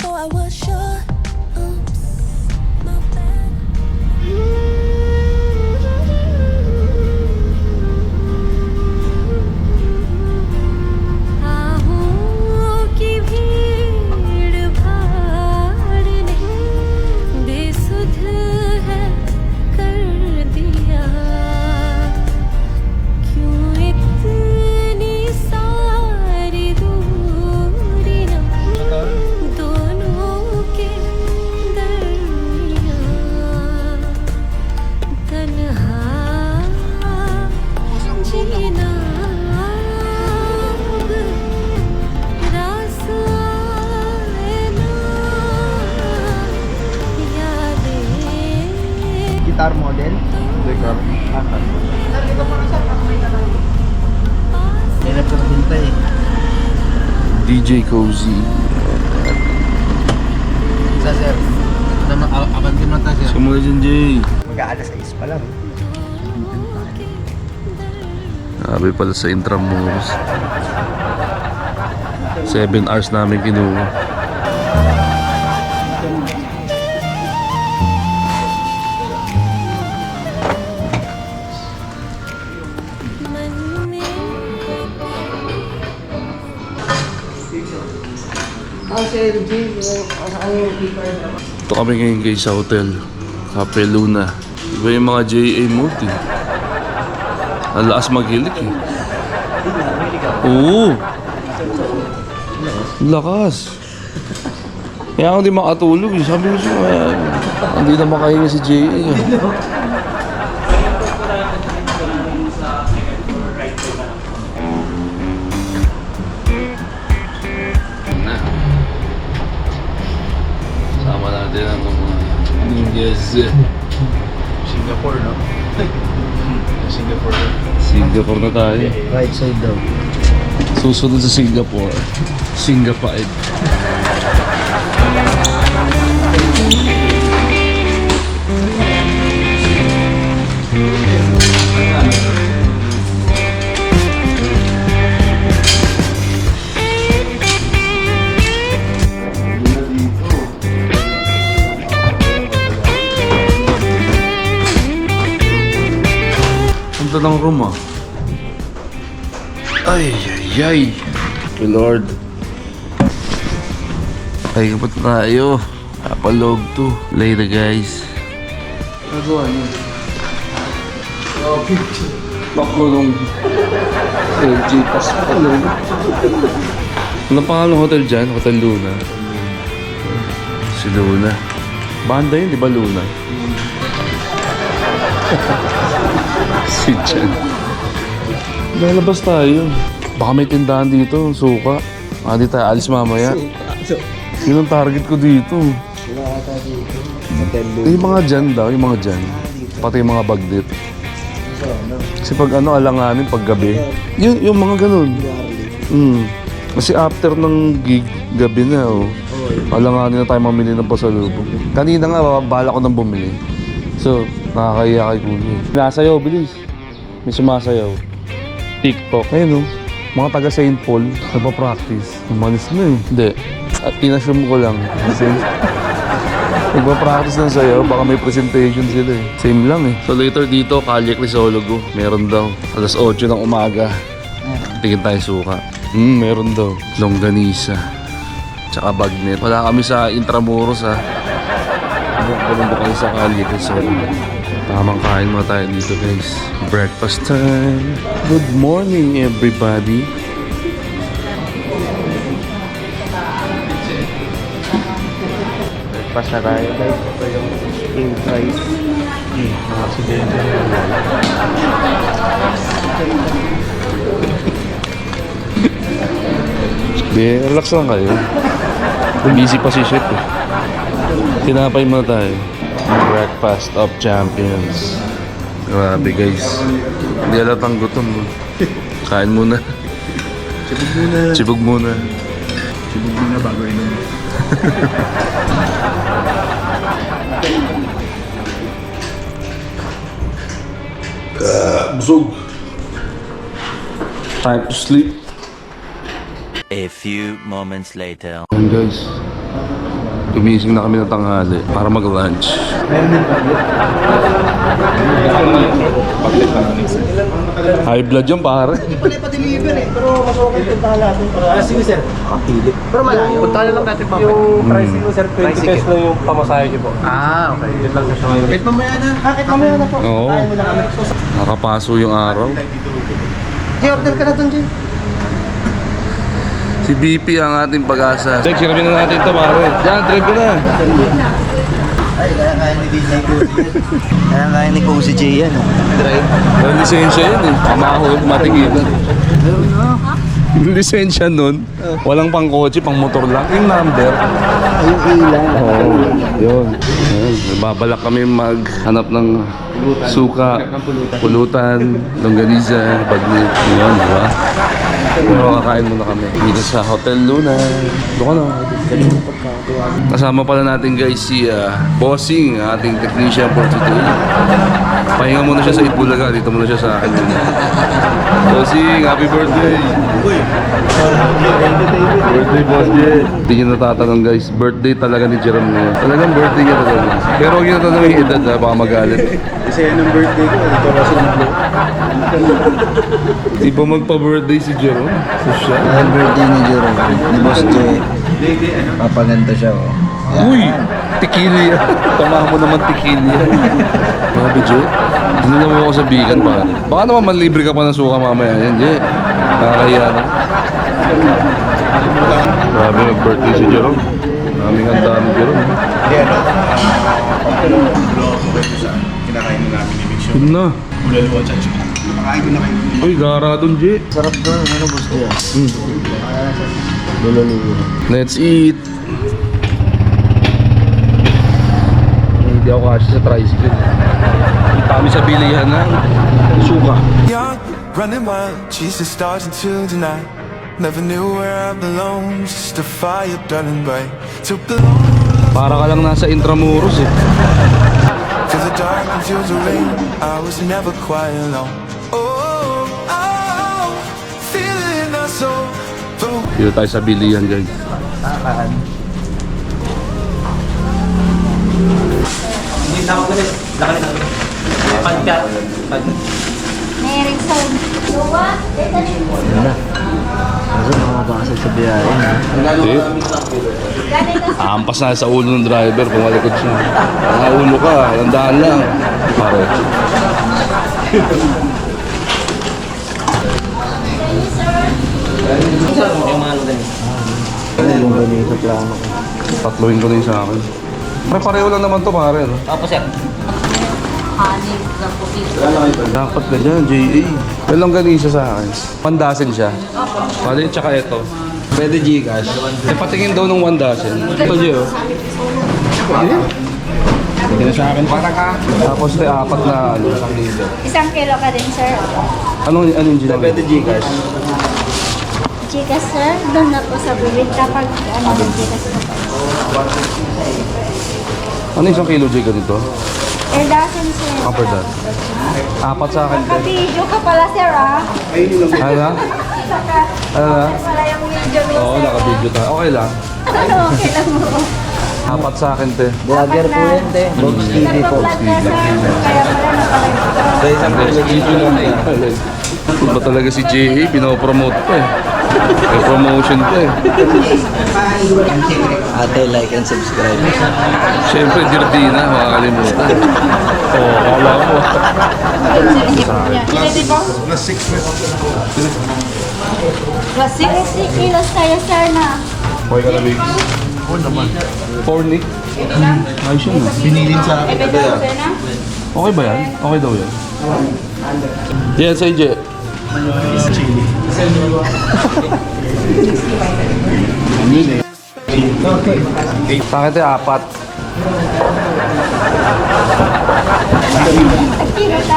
Oh, I was sure. Oops, my bad. आहों की भीड़ भाड़ ने बेसुध है कर दिया क्यों इतनी सारी दूरियां दोनों के दरमियां तन्हा जीना रास आए ना यादें Guitar model. Teka. Hirap ka maghintay. DJ Cozy. Isa sir. Abante mo na sir. Sumuli dyan, Jay. Mag-aalas 6 pa lang. Sabi pala sa Intramuros. 7 hours namin kinuha. मन में Ito kami ngayon guys sa hotel. Cafe Luna. Iba yung mga JA mode eh. Ang lakas maghilik eh. Oo. Lakas. Kaya ako di makatulog eh. Sabi ko siya, hindi na makahinga si JA eh. Sama natin ang mga ninjas. Singapore, no? Singapore. Singapore na tayo. Right side daw. Susunod sa Singapore. Singapore. Punta ng room ah. Ay, ay, ay. Oh Lord. Ay, kapag tayo. Kapalog to. Later guys. Nagawa niyo. Pakulong. LG Paspalong. Ano pangalang hotel dyan? Hotel Luna. Si Luna. Banda yun, di ba Luna? Si Jan. Lalabas tayo. Baka may tindahan dito, suka. Baka di tayo alis mamaya. Yun ang target ko dito. Yung mga dyan daw, yung mga dyan. Pati yung mga bagdit. Kasi pag ano, alanganin pag gabi. Yung mga ganun. Kasi after ng gig, gabi na oh. Alanganin na tayo mamili ng pasalubong. Kanina nga, bahala ko nang bumili. So, nakakaya kay Kuya. Nasayaw, bilis. May sumasayaw. TikTok. Ayun oh. Mga taga St. Paul, nagpa-practice. Umalis na eh. Hindi. At pinasum ko lang. Kasi nagpa-practice ng sayaw, baka may presentation sila eh. Same lang eh. So later dito, Kalye Crisologo. Meron daw. Alas 8 ng umaga. Tingin tayo suka. Meron daw. Longganisa. Tsaka bagnet. Wala kami sa Intramuros ha. Bukong kayo sa Kalye Crisologo. Tamang kain mo tayo dito guys. Breakfast time. Good morning everybody. Breakfast na tayo guys. Ito yung steam fries. Mga aksidente na yun. Relax lang kayo. Busy pa si Chef eh. Tinapay mo tayo. Breakfast of Champions. Grabe guys. Hindi alatang gutom mo. Kain muna. Sibog muna. Sibog muna. Sibog muna bago inom. Busog. Time to sleep. A few moments later. Ayan guys. Gumising na kami ng tanghali para mag-lunch. High blood yung pare. Pala pa-deliver eh, pero mas okay puntahan natin para... sige sir. Kapili. Pero malayo. Puntahan lang natin pa. Yung pricing ko sir, 20 pesos lang yung pamasahe niyo po. Ah, okay. Yun lang siya ngayon. Kahit mamaya na. Kahit mamaya na po. Oo. Kaya mo na kami. Nakapaso yung araw. Jay, order ka na dun, Jay. Si BP ang ating pag-asa. Check, siramin na natin ito pare. Diyan, drive ko na. Ay, kaya ni DJ Cozy yan. Kaya ni Cozy J yan. Drive. May lisensya yun eh. Pamahol, matigilan. Yung lisensya nun, walang pang kotse, pang motor lang. Yung number. Yung ilan. Oo, yun. Babalak kami maghanap ng suka, pulutan, longganisa, bagnit. Yun, di ba? Pero kakain muna kami. Dito sa Hotel Luna. Doon ka na. Kasama pala natin guys si Bossing, ating technician for today. Pahinga muna siya sa Itbulaga. Dito muna siya sa akin. Bossing, happy birthday! Birthday, Boss J. Hindi niyo natatanong guys, birthday talaga ni Jerome ngayon. Talagang birthday niya talaga. Pero huwag niyo natanong yung edad ha, baka magalit. Kasi yan ang birthday ko. Ito kasi ng blow. Di ba magpa-birthday si Jerome? So siya. Ang birthday ni Jerome. Ni Boss J. Papaganda siya oh. Uy! Tikili yan. Tama mo naman tikili yan. Grabe, Jay. Hindi naman ako sa bigan, pare. Baka naman manlibre ka pa ng suka mamaya. Yan, Jay. Nakakahiya na. Grabe, mag-birthday si Jerome. Maraming handa ni Jerome. Kinakain na namin ni Big Show. Yun na. Ulaluan siya. Makain ko na kayo. Uy, gara doon, Jay. Sarap doon. Ano Boss J? Let's eat. Hindi ako kasi sa tricycle. Punta kami sa bilihan ng suka. Young, running wild, chasing stars into the night. Never knew where I belonged, just a fire burning bright. To belong Para ka lang nasa Intramuros eh. to the dark and feel the rain. I was never quite alone. Oh, oh, feel it in my soul. Dito tayo sa bilihan, guys. Meron sound. Luwa, Kasi makabasag sa biyahe. Hindi. Ampas na sa ulo ng driver, pumalikot siya. Nakaulo ka, landaan lang. Pare. Ano yung galing sa plano ko. Tatluhin ko na yung sa akin. May pareho lang naman to pare, no? honey, lang po dito. Dapat ganyan, J.A. May longganisa sa akin. Pandasin siya. Pali, tsaka ito. Pwede Gcash. Eh, patingin daw ng 1 dozen. Ito, J, oh. Pwede na sa akin. Para ka. Tapos, apat na, ano, 1,000. Isang kilo ka din, sir. Anong ginagawa? Pwede Gcash. Chika, sir. Doon na po sa bibig kapag ano, Gcash po. Ano 1 kilo, J, ganito? Per dozen, sir. Per dozen. Apat sa akin, J. Ka-video ka pala, sir, ah. Ano na? Saka, Ano na? wala yung video mo, Oo, sir. naka-video tayo. Okay lang. Okay lang mo. Apat sa akin, te. Vlogger po yan, te. Box TV po. Nagpa-vlog ka, sir. Kaya pala napalagay. Sa isang Video lang eh. Ba talaga si J.A. Pinopromote pa eh. May promotion pa eh. Ate, like and subscribe. Siyempre, Dirdina, makakalimutan. Oo, kala mo. Ready po? Plus 6 na. Plus 6 kilos kayo, sir, na. Okay ka na, Biggs? 4 Nick? Ayos yun ah. Binilin sa akin. Ebe daw, sir, na. Okay ba yan? Okay daw yan. Yan, sa J. Sa akin tayo, 4.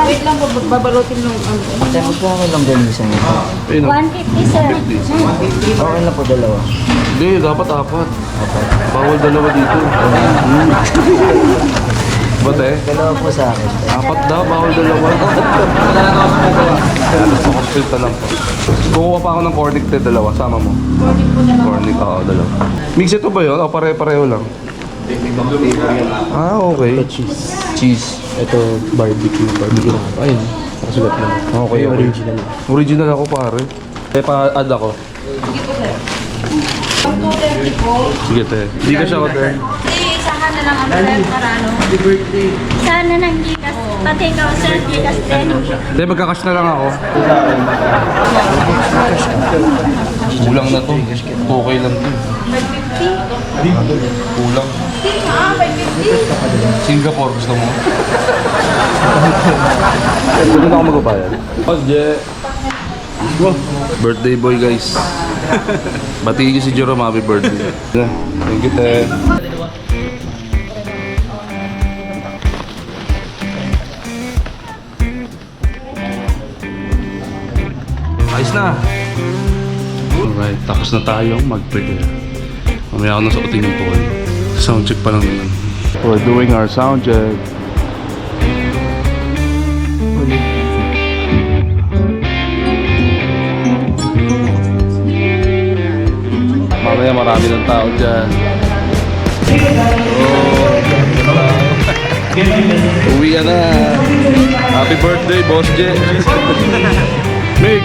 Wait lang po, babalutin nung Ate, magkano lang ganisa niyo? Ayun o. 150, sir. Okay na po dalawa. Hindi, dapat 4. Bawal dalawa dito. Ba't eh? Dalawa po sa akin. 4 daw, bawal dalawa. Makapilta lang po. Kukuha pa ako ng cornic te, dalawa. Sama mo. Cornic, oo, dalawa. Mix ito ba yun? O pare-pareho lang? ibang flavor yan. Ah, okay. Ito cheese. Cheese. Ito barbecue. Barbecue na. Ayun. Nakasulat lang. Okay, Yung okay. original. Original ako, pare. Eh, pa-add ako. Sige, te. Hindi ka siya ako, te. Isahan na lang ang sir para ano. Sana ng Gcash. Pati ikaw sir, Gcash din. Te, magkakash na lang ako. Kulang na to. Okay lang to. Kulang. Singapore, gusto mo? Pwede na ako magbabayad. Birthday boy, guys. Batiin niyo si Jerome, happy birthday. Thank you, te. Ayos na. Alright, tapos na tayong mag-prepare. Mamaya ako nasuotin yung toy. Sound check pa lang naman. We're doing our sound check. Mamaya marami ng tao dyan. Uwi ka na. Happy birthday, Boss J. Mix!